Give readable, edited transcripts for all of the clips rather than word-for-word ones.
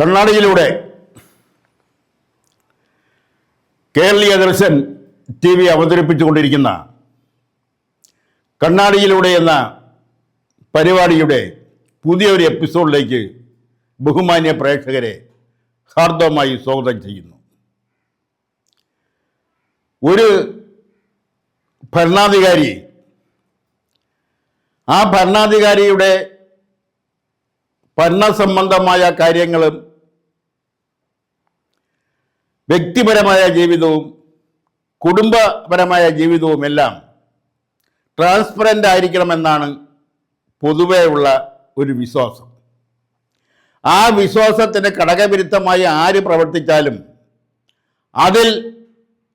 കർണാടകയിലൂടെ കേരളീയ Darshan T V അവതരിപ്പിച്ചുകൊണ്ടിരിക്കുന്ന കർണാടകയിലൂടെ എന്ന പരിപാടിയുടെ പുതിയൊരു എപ്പിസോഡിലേക്ക് ബഹുമാന്യ പ്രേക്ഷകരെ ഹാർദവമായി സ്വാഗതം ചെയ്യുന്നു. ഒരു ഭരണാധികാരി, ആ ഭരണാധികാരിയുടെ ഭരണസംബന്ധമായ കാര്യങ്ങളും വ്യക്തിപരമായ ജീവിതവും കുടുംബപരമായ ജീവിതവും എല്ലാം ട്രാൻസ്പെറൻ്റ് ആയിരിക്കണമെന്നാണ് പൊതുവേ ഉള്ള ഒരു വിശ്വാസം. ആ വിശ്വാസത്തിന് ഘടകവിരുദ്ധമായി ആര് പ്രവർത്തിച്ചാലും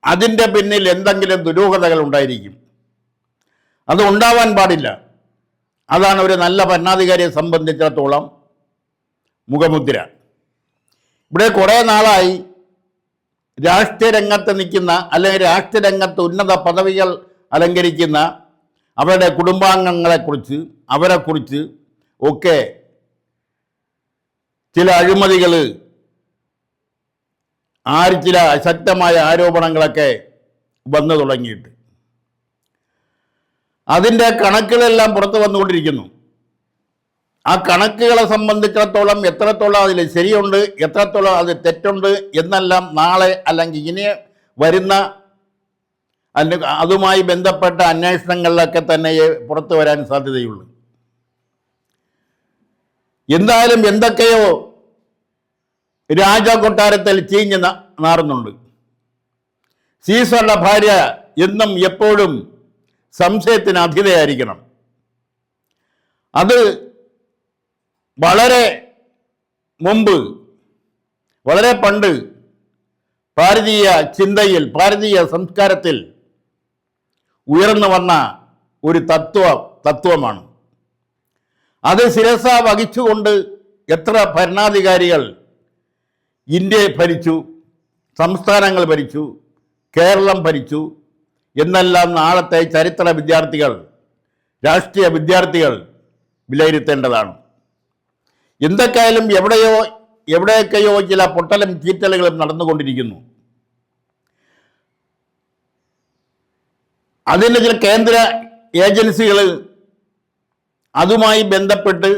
അതിൻ്റെ പിന്നിൽ എന്തെങ്കിലും ദുരൂഹതകൾ ഉണ്ടായിരിക്കും. അത് ഉണ്ടാവാൻ പാടില്ല. അതാണ് ഒരു നല്ല ഭരണാധികാരിയെ സംബന്ധിച്ചിടത്തോളം മുഖമുദ്ര. ഇവിടെ കുറേ നാളായി രാഷ്ട്രീയ രംഗത്ത് നിൽക്കുന്ന അല്ലെങ്കിൽ രാഷ്ട്രീയ രംഗത്ത് ഉന്നത പദവികൾ അലങ്കരിക്കുന്ന അവരുടെ കുടുംബാംഗങ്ങളെക്കുറിച്ച് അവരെക്കുറിച്ച് ഒക്കെ ചില അഴിമതികൾ, ചില ശക്തമായ ആരോപണങ്ങളൊക്കെ വന്നു തുടങ്ങിയിട്ട് അതിൻ്റെ കണക്കുകളെല്ലാം പുറത്തു വന്നുകൊണ്ടിരിക്കുന്നു. ആ കണക്കുകളെ സംബന്ധിച്ചിടത്തോളം എത്രത്തോളം അതിൽ ശരിയുണ്ട്, എത്രത്തോളം അത് തെറ്റുണ്ട് എന്നെല്ലാം നാളെ അല്ലെങ്കിൽ ഇനി വരുന്ന അതുമായി ബന്ധപ്പെട്ട അന്വേഷണങ്ങളിലൊക്കെ തന്നെ പുറത്തു വരാൻ സാധ്യതയുള്ളൂ. എന്തായാലും എന്തൊക്കെയോ രാജകൊട്ടാരത്തിൽ ചീഞ്ഞ് നാറുന്നുണ്ട്. സീസറുടെ ഭാര്യ എന്നും എപ്പോഴും സംശയത്തിന് അധീനയായിരിക്കണം. അത് വളരെ മുമ്പ്, വളരെ പണ്ട് ഭാരതീയ ചിന്തയിൽ, ഭാരതീയ സംസ്കാരത്തിൽ ഉയർന്നു വന്ന ഒരു തത്വമാണ്. അത് ശിരസ വഹിച്ചുകൊണ്ട് എത്ര ഭരണാധികാരികൾ ഇന്ത്യയെ ഭരിച്ചു, സംസ്ഥാനങ്ങൾ ഭരിച്ചു, കേരളം ഭരിച്ചു എന്നെല്ലാം നാളത്തെ ചരിത്ര വിദ്യാർത്ഥികൾ, രാഷ്ട്രീയ വിദ്യാർത്ഥികൾ വിലയിരുത്തേണ്ടതാണ്. എന്തൊക്കെയായാലും എവിടെയൊക്കെയോ ചില പൊട്ടലും ചീറ്റലുകളും നടന്നുകൊണ്ടിരിക്കുന്നു. അതിൻ്റെ ചില കേന്ദ്ര ഏജൻസികൾ അതുമായി ബന്ധപ്പെട്ട്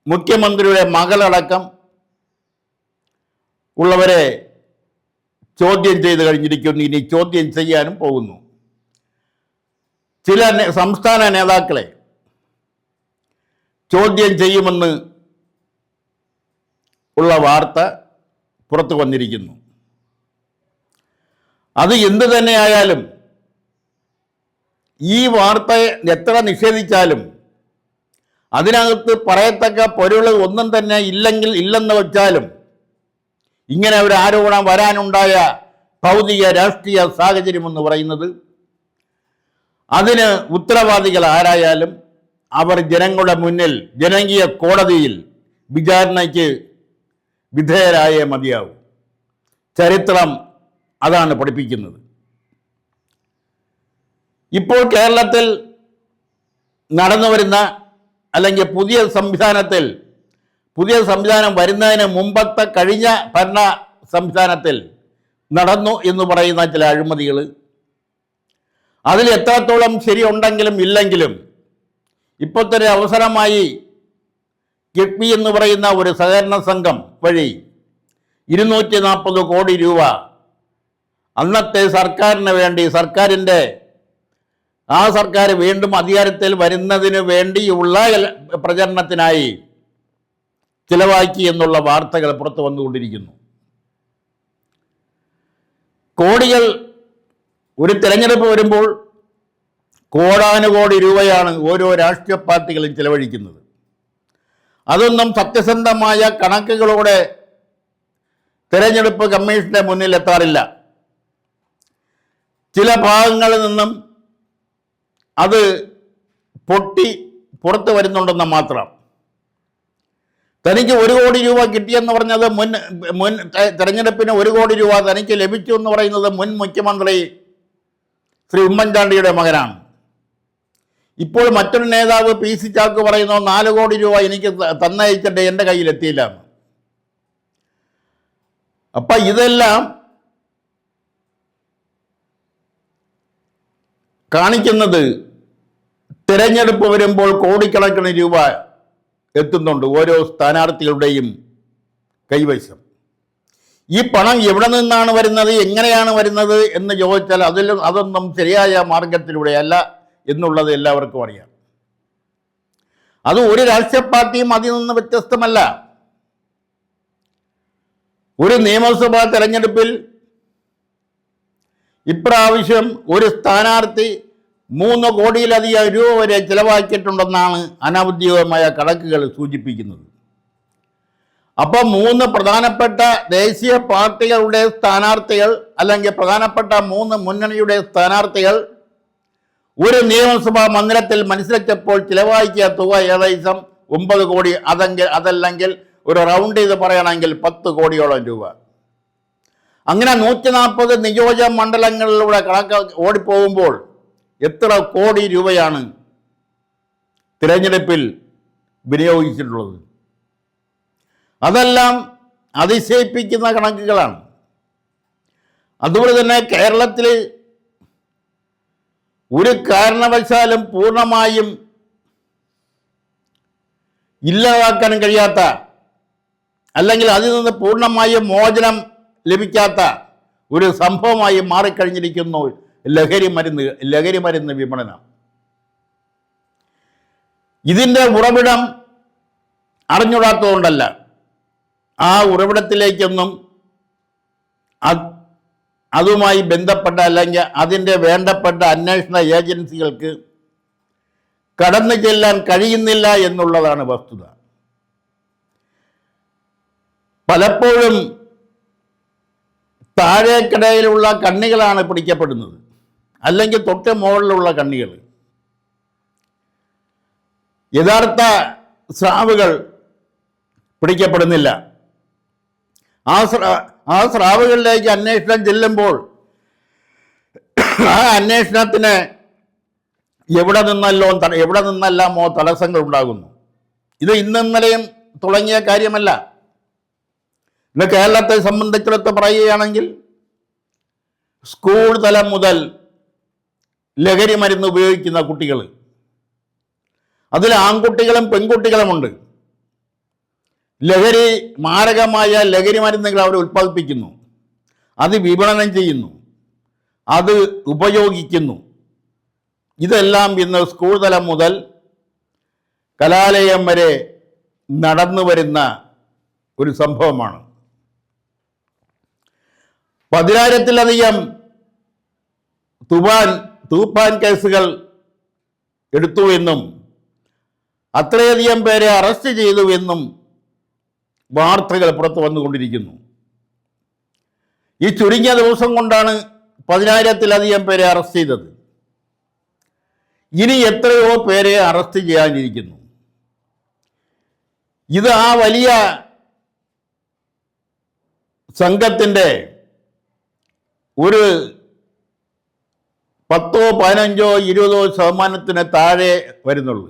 മുഖ്യമന്ത്രിയുടെ മകളടക്കം ഉള്ളവരെ ചോദ്യം ചെയ്ത് കഴിഞ്ഞിരിക്കുന്നു. ഇനി ചോദ്യം ചെയ്യാനും പോകുന്നു. ചില സംസ്ഥാന നേതാക്കളെ ചോദ്യം ചെയ്യുമെന്ന് ഉള്ള വാർത്ത പുറത്തു വന്നിരിക്കുന്നു. അത് എന്തു തന്നെയായാലും ഈ വാർത്തയെ എത്ര നിഷേധിച്ചാലും അതിനകത്ത് പറയത്തക്ക പൊരുൾ ഒന്നും തന്നെ ഇല്ലെന്ന് വെച്ചാലും ഇങ്ങനെ ഒരു ആരോപണം വരാനുണ്ടായ ഭൗതിക രാഷ്ട്രീയ സാഹചര്യം എന്ന് പറയുന്നത് അതിന് ഉത്തരവാദികൾ ആരായാലും അവർ ജനങ്ങളുടെ മുന്നിൽ, ജനകീയ കോടതിയിൽ വിചാരണയ്ക്ക് വിധേയരായേ മതിയാവും. ചരിത്രം അതാണ് പഠിപ്പിക്കുന്നത്. ഇപ്പോൾ കേരളത്തിൽ നടന്നു വരുന്ന അല്ലെങ്കിൽ പുതിയ സംവിധാനം വരുന്നതിന് മുമ്പത്തെ കഴിഞ്ഞ ഭരണ സംവിധാനത്തിൽ നടന്നു എന്ന് പറയുന്ന ചില അഴിമതികൾ, അതിൽ എത്രത്തോളം ശരിയുണ്ടെങ്കിലും ഇല്ലെങ്കിലും ഇപ്പോഴത്തെ ഒരു അവസരമായി കിഫ്ബി എന്ന് പറയുന്ന ഒരു സഹകരണ സംഘം വഴി 240 കോടി രൂപ അന്നത്തെ സർക്കാരിന് വേണ്ടി, ആ സർക്കാർ വീണ്ടും അധികാരത്തിൽ വരുന്നതിന് വേണ്ടിയുള്ള പ്രചരണത്തിനായി ചിലവാക്കി എന്നുള്ള വാർത്തകൾ പുറത്തു വന്നുകൊണ്ടിരിക്കുന്നു. കോടികൾ, ഒരു തിരഞ്ഞെടുപ്പ് വരുമ്പോൾ കോടാനുകോടി രൂപയാണ് ഓരോ രാഷ്ട്രീയ പാർട്ടികളും ചിലവഴിക്കുന്നത്. അതൊന്നും സത്യസന്ധമായ കണക്കുകളോടെ തിരഞ്ഞെടുപ്പ് കമ്മീഷന്റെ മുന്നിൽ എത്താറില്ല. ചില ഭാഗങ്ങളിൽ നിന്നും അത് പൊട്ടി പുറത്തു വരുന്നുണ്ടെന്ന് മാത്രം. തനിക്ക് 1 കോടി രൂപ കിട്ടിയെന്ന് പറഞ്ഞത് മുൻ തെരഞ്ഞെടുപ്പിന് 1 കോടി രൂപ തനിക്ക് ലഭിച്ചു എന്ന് പറയുന്നത് മുൻ മുഖ്യമന്ത്രി ശ്രീ ഉമ്മൻചാണ്ടിയുടെ മകനാണ്. ഇപ്പോൾ മറ്റൊരു നേതാവ് പി സി ചാക്കോ പറയുന്നു 4 കോടി രൂപ എനിക്ക് തന്നയച്ചിട്ട് എൻ്റെ കയ്യിൽ എത്തിയില്ല എന്ന്. അപ്പം ഇതെല്ലാം കാണിക്കുന്നത് തിരഞ്ഞെടുപ്പ് വരുമ്പോൾ കോടിക്കണക്കിന് രൂപ എത്തുന്നുണ്ട് ഓരോ സ്ഥാനാർത്ഥികളുടെയും കൈവശം. ഈ പണം എവിടെ നിന്നാണ് വരുന്നത്, എങ്ങനെയാണ് വരുന്നത് എന്ന് ചോദിച്ചാൽ അതൊന്നും ശരിയായ മാർഗത്തിലൂടെയല്ല എന്നുള്ളത് എല്ലാവർക്കും അറിയാം. അത് ഒരു രാഷ്ട്രീയ പാർട്ടിയും അതിൽ നിന്ന് വ്യത്യസ്തമല്ല. ഒരു നിയമസഭാ തെരഞ്ഞെടുപ്പിൽ ഇപ്രാവശ്യം ഒരു സ്ഥാനാർത്ഥി 3 കോടിയിലധികം രൂപ വരെ ചിലവാക്കിയിട്ടുണ്ടെന്നാണ് അനൗദ്യോഗികമായ കണക്കുകൾ സൂചിപ്പിക്കുന്നത്. അപ്പോൾ 3 പ്രധാനപ്പെട്ട ദേശീയ പാർട്ടികളുടെ സ്ഥാനാർത്ഥികൾ അല്ലെങ്കിൽ പ്രധാനപ്പെട്ട 3 മുന്നണിയുടെ സ്ഥാനാർത്ഥികൾ ഒരു നിയമസഭാ മന്ദിരത്തിൽ മത്സരിച്ചപ്പോൾ ചിലവാക്കിയ തുക ഏകദേശം 9 കോടി, അതല്ലെങ്കിൽ ഒരു റൗണ്ട് ചെയ്ത് പറയുകയാണെങ്കിൽ 10 കോടിയോളം രൂപ. അങ്ങനെ 140 നിയോജക മണ്ഡലങ്ങളിലൂടെ ഓടിപ്പോകുമ്പോൾ എത്ര കോടി രൂപയാണ് തിരഞ്ഞെടുപ്പിൽ വിനിയോഗിച്ചിട്ടുള്ളത്? അതെല്ലാം അതിശയിപ്പിക്കുന്ന കണക്കുകളാണ്. അതുപോലെ തന്നെ കേരളത്തിൽ ഒരു കാരണവശാലും പൂർണ്ണമായും ഇല്ലാതാക്കാൻ കഴിയാത്ത, അല്ലെങ്കിൽ അതിൽ നിന്ന് പൂർണ്ണമായും മോചനം ലഭിക്കാത്ത ഒരു സംഭവമായി മാറിക്കഴിഞ്ഞിരിക്കുന്നു ലഹരി മരുന്ന് വിപണനം. ഇതിൻ്റെ ഉറവിടം അറിഞ്ഞുകൂടാത്തതുകൊണ്ടല്ല, ആ ഉറവിടത്തിലേക്കൊന്നും അതുമായി ബന്ധപ്പെട്ട അല്ലെങ്കിൽ അതിൻ്റെ വേണ്ടപ്പെട്ട അന്വേഷണ ഏജൻസികൾക്ക് കടന്നു ചെല്ലാൻ കഴിയുന്നില്ല എന്നുള്ളതാണ് വസ്തുത. പലപ്പോഴും താഴേക്കിടയിലുള്ള കണ്ണികളാണ് പിടിക്കപ്പെടുന്നത്, അല്ലെങ്കിൽ തൊട്ട് മുകളിലുള്ള കണ്ണികൾ. യഥാർത്ഥ സ്രാവുകൾ പിടിക്കപ്പെടുന്നില്ല. ആ സ്രാവുകളിലേക്ക് അന്വേഷണം ചെല്ലുമ്പോൾ ആ അന്വേഷണത്തിന് എവിടെ നിന്നെല്ലാമോ തടസ്സങ്ങൾ ഉണ്ടാകുന്നു. ഇത് ഇന്നലെയും തുടങ്ങിയ കാര്യമല്ല. ഇന്ന് കേരളത്തെ സംബന്ധിച്ചിടത്തോളം പറയുകയാണെങ്കിൽ സ്കൂൾ തലം മുതൽ ലഹരി മരുന്ന് ഉപയോഗിക്കുന്ന കുട്ടികൾ, അതിൽ ആൺകുട്ടികളും പെൺകുട്ടികളുമുണ്ട്. മാരകമായ ലഹരി മരുന്നുകൾ അവർ ഉൽപ്പാദിപ്പിക്കുന്നു, അത് വിപണനം ചെയ്യുന്നു, അത് ഉപയോഗിക്കുന്നു. ഇതെല്ലാം ഇന്ന് സ്കൂൾ തലം മുതൽ കലാലയം വരെ നടന്നു വരുന്ന ഒരു സംഭവമാണ്. 10,000-ലധികം തൂഫാൻ കേസുകൾ എടുത്തുവെന്നും അത്രയധികം പേരെ അറസ്റ്റ് ചെയ്തുവെന്നും വാർത്തകൾ പുറത്തു വന്നുകൊണ്ടിരിക്കുന്നു. ഈ ചുരുങ്ങിയ ദിവസം കൊണ്ടാണ് 10,000-ലധികം പേരെ അറസ്റ്റ് ചെയ്തത്. ഇനി എത്രയോ പേരെ അറസ്റ്റ് ചെയ്യാനിരിക്കുന്നു. ഇത് ആ വലിയ സംഘത്തിൻ്റെ ഒരു 10, 15, 20% താഴെ വരുന്നുള്ളൂ.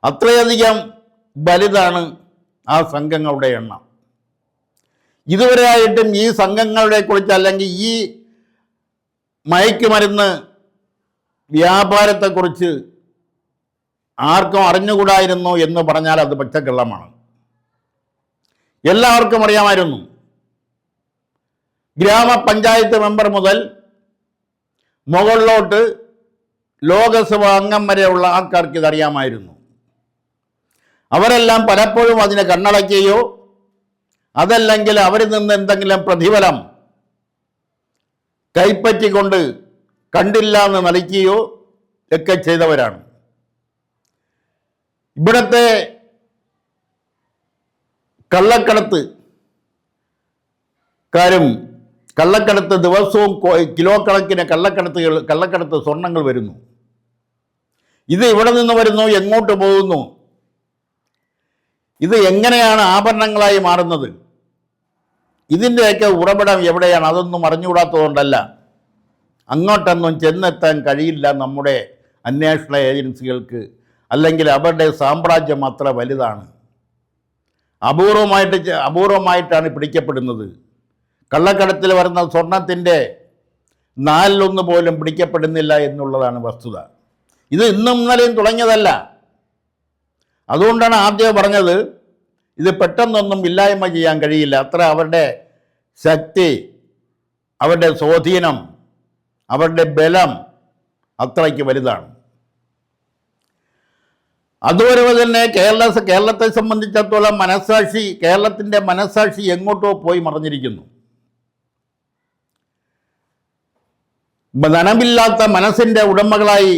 അത്രയധികം വലുതാണ് ആ സംഘങ്ങളുടെ എണ്ണം. ഇതുവരെയായിട്ടും ഈ സംഘങ്ങളെ കുറിച്ച്, അല്ലെങ്കിൽ ഈ മയക്കുമരുന്ന് വ്യാപാരത്തെക്കുറിച്ച് ആർക്കും അറിഞ്ഞുകൂടായിരുന്നു എന്ന് പറഞ്ഞാൽ അത് പച്ചക്കള്ളമാണ്. എല്ലാവർക്കും അറിയാമായിരുന്നു. ഗ്രാമപഞ്ചായത്ത് മെമ്പർ മുതൽ മുകളിലോട്ട് ലോകസഭ അംഗം വരെയുള്ള ആൾക്കാർക്ക് ഇതറിയാമായിരുന്നു. അവരെല്ലാം പലപ്പോഴും അതിനെ കണ്ണടയ്ക്കുകയോ അതല്ലെങ്കിൽ അവരിൽ നിന്ന് എന്തെങ്കിലും പ്രതിഫലം കൈപ്പറ്റിക്കൊണ്ട് കണ്ടില്ല എന്ന് നടിക്കുകയോ ഒക്കെ ചെയ്തവരാണ്. ഇവിടുത്തെ കള്ളക്കടത്ത് ദിവസവും കിലോ കണക്കിന് കള്ളക്കടത്ത് സ്വർണ്ണങ്ങൾ വരുന്നു. ഇത് ഇവിടെ നിന്ന് വരുന്നു, എങ്ങോട്ട് പോകുന്നു, ഇത് എങ്ങനെയാണ് ആഭരണങ്ങളായി മാറുന്നത്, ഇതിൻ്റെയൊക്കെ ഉറവിടം എവിടെയാണ്, അതൊന്നും അറിഞ്ഞുകൂടാത്തതുകൊണ്ടല്ല. അങ്ങോട്ടൊന്നും ചെന്നെത്താൻ കഴിയില്ല നമ്മുടെ അന്വേഷണ ഏജൻസികൾക്ക്, അല്ലെങ്കിൽ അവരുടെ സാമ്രാജ്യം അത്ര വലുതാണ്. അപൂർവമായിട്ടാണ് പിടിക്കപ്പെടുന്നത്. കള്ളക്കടത്തിൽ വരുന്ന സ്വർണത്തിൻ്റെ 1/4 പോലും പിടിക്കപ്പെടുന്നില്ല എന്നുള്ളതാണ് വസ്തുത. ഇത് ഇന്നും ഇന്നലെയും തുടങ്ങിയതല്ല. അതുകൊണ്ടാണ് ആദ്യം പറഞ്ഞത് ഇത് പെട്ടെന്നൊന്നും ഇല്ലായ്മ ചെയ്യാൻ കഴിയില്ല. അത്ര അവരുടെ ശക്തി, അവരുടെ സ്വാധീനം, അവരുടെ ബലം അത്രയ്ക്ക് വലുതാണ്. അതുപോലെ തന്നെ കേരളത്തെ സംബന്ധിച്ചിടത്തോളം കേരളത്തിൻ്റെ മനസ്സാക്ഷി എങ്ങോട്ടോ പോയി മറഞ്ഞിരിക്കുന്നു. ധനമില്ലാത്ത മനസ്സിൻ്റെ ഉടമകളായി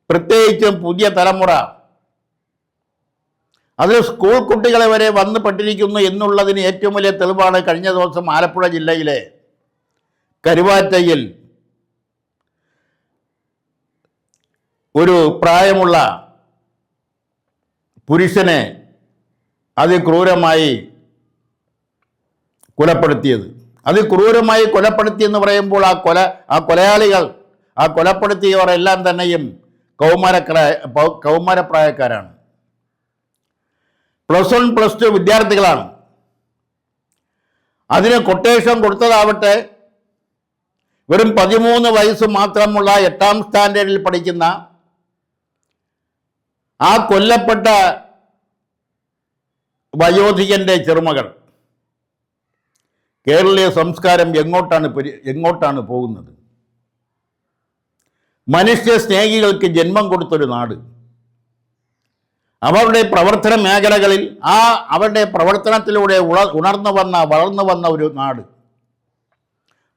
പ്രത്യേകിച്ചും പുതിയ തലമുറ, അത് സ്കൂൾ കുട്ടികളെ വരെ വന്നു പെട്ടിരിക്കുന്നു എന്നുള്ളതിന് ഏറ്റവും വലിയ തെളിവാണ് കഴിഞ്ഞ ദിവസം ആലപ്പുഴ ജില്ലയിലെ കരുവാറ്റയിൽ ഒരു പ്രായമുള്ള പുരുഷനെ അതിക്രൂരമായി കൊലപ്പെടുത്തിയത്. അതിക്രൂരമായി കൊലപ്പെടുത്തിയെന്ന് പറയുമ്പോൾ ആ കൊലയാളികൾ, ആ കൊലപ്പെടുത്തിയവർ എല്ലാം തന്നെയും കൗമാരപ്രായക്കാരാണ്. +1 +2 വിദ്യാർത്ഥികളാണ്. അതിന് കൊട്ടേഷൻ കൊടുത്തതാവട്ടെ വെറും 13 വയസ്സ് മാത്രമുള്ള 8ാം സ്റ്റാൻഡേർഡിൽ പഠിക്കുന്ന ആ കൊല്ലപ്പെട്ട വയോധികന്റെ ചെറുമകൾ. കേരളീയ സംസ്കാരം എങ്ങോട്ടാണ് പോകുന്നത്? മനുഷ്യ സ്നേഹികൾക്ക് ജന്മം കൊടുത്തൊരു നാട്, അവരുടെ പ്രവർത്തന മേഖലകളിൽ അവരുടെ പ്രവർത്തനത്തിലൂടെ വളർന്നു വന്ന ഒരു നാട്.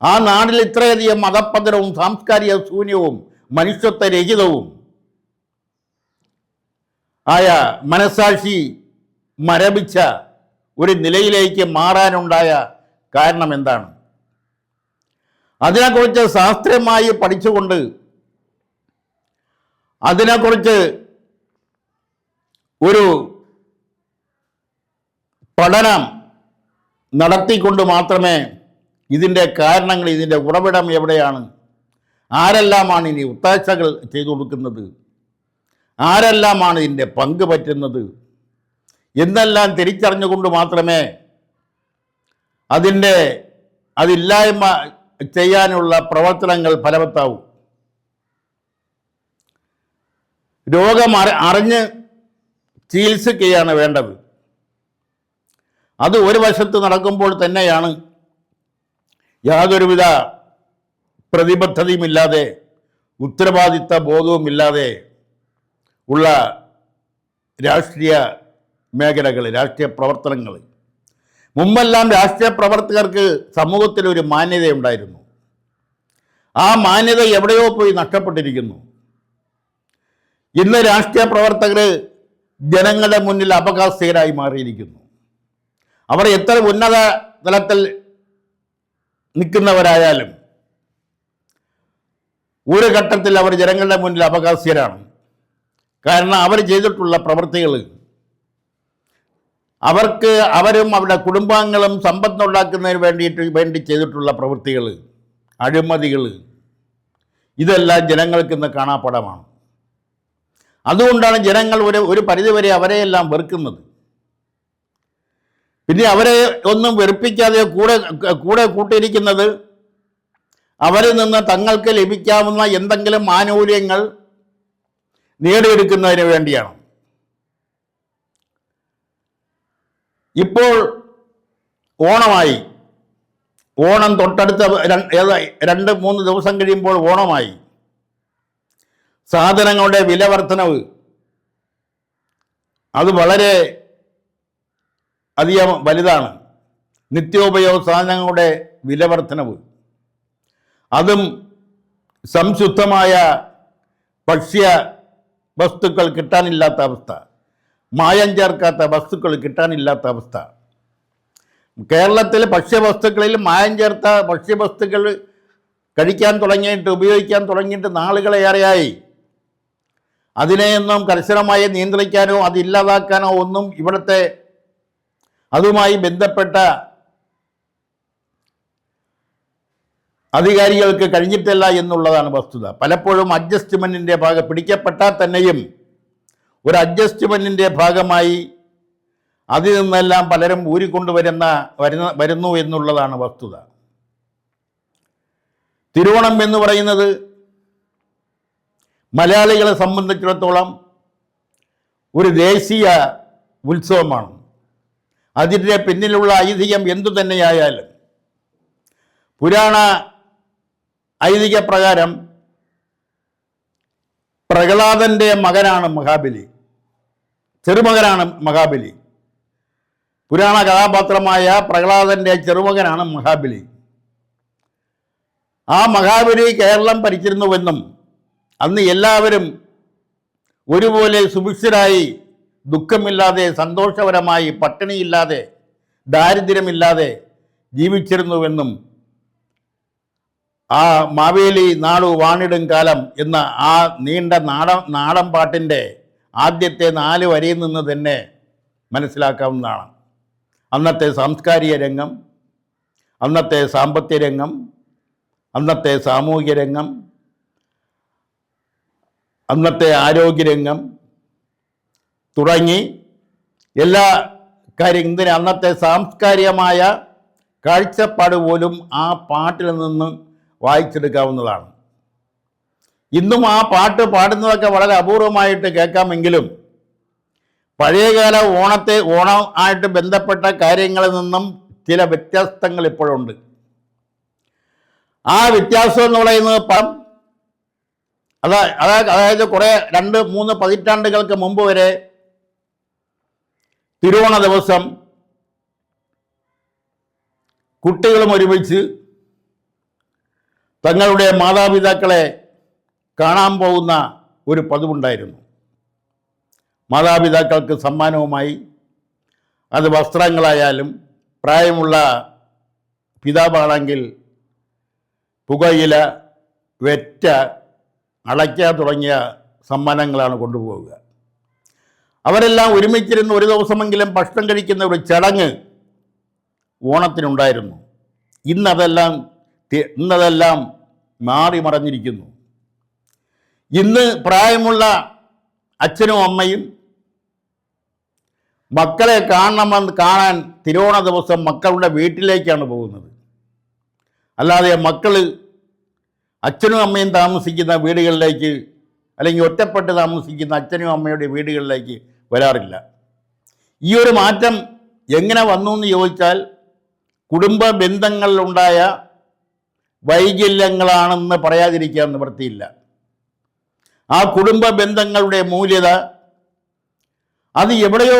ആ നാട്ടിൽ ഇത്രയധികം മതപതനവും സാംസ്കാരിക ശൂന്യവും മനുഷ്യത്വരഹിതവും ആയ മനസാക്ഷി മരവിച്ച ഒരു നിലയിലേക്ക് മാറാനുണ്ടായ കാരണം എന്താണ്? അതിനെക്കുറിച്ച് ശാസ്ത്രീയമായി പഠിച്ചുകൊണ്ട്, അതിനെക്കുറിച്ച് ഒരു പഠനം നടത്തിക്കൊണ്ട് മാത്രമേ ഇതിൻ്റെ കാരണങ്ങൾ, ഇതിൻ്റെ ഉറവിടം എവിടെയാണ്, ആരെല്ലാമാണ് ഇനി ഒത്താശകൾ ചെയ്തു കൊടുക്കുന്നത്, ആരെല്ലാമാണ് ഇതിൻ്റെ പങ്ക് പറ്റുന്നത് എന്നെല്ലാം തിരിച്ചറിഞ്ഞുകൊണ്ട് മാത്രമേ അതില്ലായ്മ ചെയ്യാനുള്ള പ്രവർത്തനങ്ങൾ ഫലവത്താവൂ. രോഗം അറിഞ്ഞ് ചികിത്സിക്കുകയാണ് വേണ്ടത്. അത് ഒരു വശത്ത് നടക്കുമ്പോൾ തന്നെയാണ് യാതൊരുവിധ പ്രതിബദ്ധതയുമില്ലാതെ, ഉത്തരവാദിത്ത ബോധവുമില്ലാതെ ഉള്ള രാഷ്ട്രീയ മേഖലകൾ, രാഷ്ട്രീയ പ്രവർത്തനങ്ങൾ. മുമ്പെല്ലാം രാഷ്ട്രീയ പ്രവർത്തകർക്ക് സമൂഹത്തിലൊരു മാന്യതയുണ്ടായിരുന്നു. ആ മാന്യത എവിടെയോ പോയി നഷ്ടപ്പെട്ടിരിക്കുന്നു. ഇന്ന് രാഷ്ട്രീയ പ്രവർത്തകർ ജനങ്ങളുടെ മുന്നിൽ അപകാശകരായി മാറിയിരിക്കുന്നു. അവർ എത്ര ഉന്നത തലത്തിൽ നിൽക്കുന്നവരായാലും ഒരു ഘട്ടത്തിൽ അവർ ജനങ്ങളുടെ മുന്നിൽ അപകാശകരാണ്. കാരണം അവർ ചെയ്തിട്ടുള്ള പ്രവൃത്തികൾ, അവരും അവരുടെ കുടുംബാംഗങ്ങളും സമ്പത്തുണ്ടാക്കുന്നതിന് വേണ്ടി ചെയ്തിട്ടുള്ള പ്രവൃത്തികൾ, അഴിമതികൾ, ഇതെല്ലാം ജനങ്ങൾക്ക് ഇന്ന് കാണാപ്പാടമാണ്. അതുകൊണ്ടാണ് ജനങ്ങൾ ഒരു പരിധിവരെ അവരെയെല്ലാം വെറുക്കുന്നത്. പിന്നെ അവരെ ഒന്നും വെറുപ്പിക്കാതെ കൂടെ കൂട്ടിയിരിക്കുന്നത് അവരിൽ നിന്ന് തങ്ങൾക്ക് ലഭിക്കാവുന്ന എന്തെങ്കിലും ആനുകൂല്യങ്ങൾ നേടിയെടുക്കുന്നതിന് വേണ്ടിയാണ്. ഇപ്പോൾ ഓണമായി, ഓണം തൊട്ടടുത്ത 2-3 ദിവസം കഴിയുമ്പോൾ ഓണമായി. സാധനങ്ങളുടെ വില വർധനവ് അത് വളരെ അധികം വലുതാണ്. നിത്യോപയോഗ സാധനങ്ങളുടെ വില വർധനവ്, അതും സംശുദ്ധമായ ഭക്ഷ്യ വസ്തുക്കൾ കിട്ടാനില്ലാത്ത അവസ്ഥ, മായം ചേർക്കാത്ത വസ്തുക്കൾ കിട്ടാനില്ലാത്ത അവസ്ഥ. കേരളത്തിൽ ഭക്ഷ്യവസ്തുക്കളിൽ മായം ചേർത്ത ഭക്ഷ്യവസ്തുക്കൾ കഴിക്കാൻ തുടങ്ങിയിട്ട്, ഉപയോഗിക്കാൻ തുടങ്ങിയിട്ട് നാളുകളേറെയായി. അതിനെയൊന്നും കർശനമായി നിയന്ത്രിക്കാനോ അതില്ലാതാക്കാനോ ഒന്നും ഇവിടുത്തെ അതുമായി ബന്ധപ്പെട്ട അധികാരികൾക്ക് കഴിഞ്ഞിട്ടില്ല എന്നുള്ളതാണ് വസ്തുത. പലപ്പോഴും അഡ്ജസ്റ്റ്മെൻറ്റിൻ്റെ പിടിക്കപ്പെട്ടാൽ തന്നെയും ഒരു അഡ്ജസ്റ്റ്മെൻറ്റിൻ്റെ ഭാഗമായി അതിൽ നിന്നെല്ലാം പലരും വരുന്നു എന്നുള്ളതാണ് വസ്തുത. തിരുവോണം എന്ന് പറയുന്നത് മലയാളികളെ സംബന്ധിച്ചിടത്തോളം ഒരു ദേശീയ ഉത്സവമാണ്. അതിൻ്റെ പിന്നിലുള്ള ഐതിഹ്യം എന്തു തന്നെയായാലും പുരാണ ഐതിഹ്യപ്രകാരം പ്രഹ്ലാദൻ്റെ മകനാണ് മഹാബലി, ചെറുമകനാണ് മഹാബലി. പുരാണ കഥാപാത്രമായ പ്രഹ്ലാദൻ്റെ ചെറുമകനാണ് മഹാബലി. ആ മഹാബലി കേരളം ഭരിച്ചിരുന്നുവെന്നും അന്ന് എല്ലാവരും ഒരുപോലെ സുഭിക്ഷരായി, ദുഃഖമില്ലാതെ, സന്തോഷപരമായി, പട്ടിണിയില്ലാതെ, ദാരിദ്ര്യമില്ലാതെ ജീവിച്ചിരുന്നുവെന്നും ആ മാവേലി നാടു വാണിടും കാലം എന്ന ആ നീണ്ട നാടൻ പാട്ടിൻ്റെ ആദ്യത്തെ 4 വരിയിൽ നിന്ന് തന്നെ മനസ്സിലാക്കാവുന്നതാണ്. അന്നത്തെ സാംസ്കാരിക രംഗം, അന്നത്തെ സാമ്പത്തിക രംഗം, അന്നത്തെ സാമൂഹിക രംഗം, അന്നത്തെ ആരോഗ്യരംഗം തുടങ്ങി എല്ലാ കാര്യങ്ങളും അന്നത്തെ സാംസ്കാരികമായ കാഴ്ചപ്പാട് പോലും ആ പാട്ടിൽ നിന്ന് വായിച്ചെടുക്കാവുന്നതാണ്. ഇന്നും ആ പാട്ട് പാടുന്നതൊക്കെ വളരെ അപൂർവമായിട്ട് കേൾക്കാമെങ്കിലും പഴയകാല ഓണം ആയിട്ട് ബന്ധപ്പെട്ട കാര്യങ്ങളിൽ നിന്നും ചില വ്യത്യാസങ്ങൾ ഇപ്പോഴുണ്ട്. ആ വ്യത്യാസം എന്ന് പറയുന്നത് അതായത് കുറേ 2-3 പതിറ്റാണ്ടുകൾക്ക് മുമ്പ് വരെ തിരുവോണ ദിവസം കുട്ടികളും ഒരുമിച്ച് തങ്ങളുടെ മാതാപിതാക്കളെ കാണാൻ പോകുന്ന ഒരു പതിവുണ്ടായിരുന്നു. മാതാപിതാക്കൾക്ക് സമ്മാനവുമായി അത് വസ്ത്രങ്ങളായാലും, പ്രായമുള്ള പിതാവാണെങ്കിൽ പുകയില, വെറ്റ, അടയ്ക്ക തുടങ്ങിയ സമ്മാനങ്ങളാണ് കൊണ്ടുപോവുക. അവരെല്ലാം ഒരുമിച്ചിരുന്ന് ഒരു ദിവസമെങ്കിലും ഭക്ഷണം കഴിക്കുന്ന ഒരു ചടങ്ങ് ഓണത്തിനുണ്ടായിരുന്നു. ഇന്നതെല്ലാം മാറി മറഞ്ഞിരിക്കുന്നു. ഇന്ന് പ്രായമുള്ള അച്ഛനും അമ്മയും മക്കളെ കാണാൻ തിരുവോണ ദിവസം മക്കളുടെ വീട്ടിലേക്കാണ് പോകുന്നത്. അല്ലാതെ മക്കൾ അച്ഛനും അമ്മയും താമസിക്കുന്ന വീടുകളിലേക്ക്, അല്ലെങ്കിൽ ഒറ്റപ്പെട്ട് താമസിക്കുന്ന അച്ഛനും അമ്മയുടെ വീടുകളിലേക്ക് വരാറില്ല. ഈ ഒരു മാറ്റം എങ്ങനെ വന്നു എന്ന് ചോദിച്ചാൽ കുടുംബ ബന്ധങ്ങളിലുണ്ടായ വൈകല്യങ്ങളാണെന്ന് പറയാതിരിക്കാൻ നിവൃത്തിയില്ല. ആ കുടുംബ ബന്ധങ്ങളുടെ മൂല്യത അത് എവിടെയോ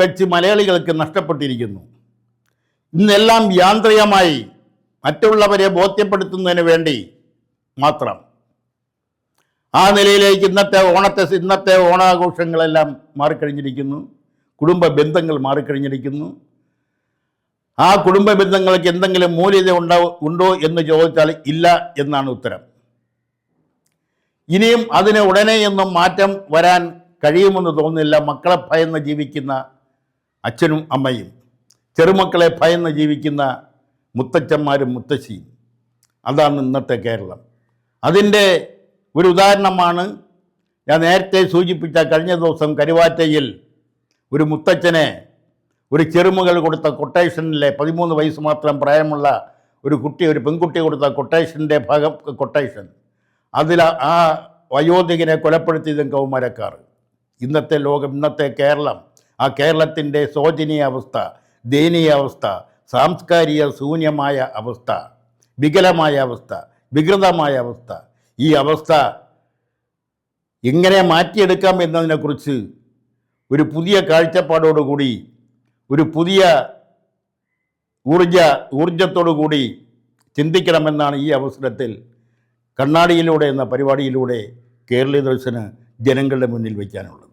വെച്ച് മലയാളികൾക്ക് നഷ്ടപ്പെട്ടിരിക്കുന്നു. ഇന്നെല്ലാം യാന്ത്രികമായി മറ്റുള്ളവരെ ബോധ്യപ്പെടുത്തുന്നതിന് വേണ്ടി മാത്രം ആ നിലയിലേക്ക് ഇന്നത്തെ ഓണാഘോഷങ്ങളെല്ലാം മാറിക്കഴിഞ്ഞിരിക്കുന്നു. കുടുംബ ബന്ധങ്ങൾ മാറിക്കഴിഞ്ഞിരിക്കുന്നു. ആ കുടുംബ ബന്ധങ്ങൾക്ക് എന്തെങ്കിലും മൂല്യത ഉണ്ടോ എന്ന് ചോദിച്ചാൽ ഇല്ല എന്നാണ് ഉത്തരം. ഇനിയും അതിന് ഉടനെയൊന്നും മാറ്റം വരാൻ കഴിയുമെന്ന് തോന്നുന്നില്ല. മക്കളെ ഭയന്ന് ജീവിക്കുന്ന അച്ഛനും അമ്മയും, ചെറുമക്കളെ ഭയന്ന് ജീവിക്കുന്ന മുത്തച്ഛന്മാരും മുത്തശ്ശിയും, അതാണ് ഇന്നത്തെ കേരളം. അതിൻ്റെ ഒരു ഉദാഹരണമാണ് ഞാൻ നേരത്തെ സൂചിപ്പിച്ച കഴിഞ്ഞ ദിവസം കരുവാറ്റയിൽ ഒരു മുത്തച്ഛനെ ഒരു ചെറുമകൾ കൊടുത്ത കൊട്ടേഷനിലെ 13 വയസ്സ് മാത്രം പ്രായമുള്ള ഒരു പെൺകുട്ടി കൊടുത്ത കൊട്ടേഷൻ അതിൽ ആ വയോധികനെ കൊലപ്പെടുത്തിയതും കൗമാരക്കാർ. ഇന്നത്തെ ലോകം, ഇന്നത്തെ കേരളം, ആ കേരളത്തിൻ്റെ ശോചനീയാവസ്ഥ, ദയനീയാവസ്ഥ, സാംസ്കാരിക ശൂന്യമായ അവസ്ഥ, വികലമായ അവസ്ഥ, വികൃതമായ അവസ്ഥ, ഈ അവസ്ഥ എങ്ങനെ മാറ്റിയെടുക്കാം എന്നതിനെക്കുറിച്ച് ഒരു പുതിയ കാഴ്ചപ്പാടോടുകൂടി, ഒരു പുതിയ ഊർജത്തോടു കൂടി ചിന്തിക്കണമെന്നാണ് ഈ അവസരത്തിൽ കണ്ണാടിയിലൂടെ എന്ന പരിപാടിയിലൂടെ കേരളീയ ദർശന് ജനങ്ങളുടെ മുന്നിൽ വയ്ക്കാനുള്ളത്.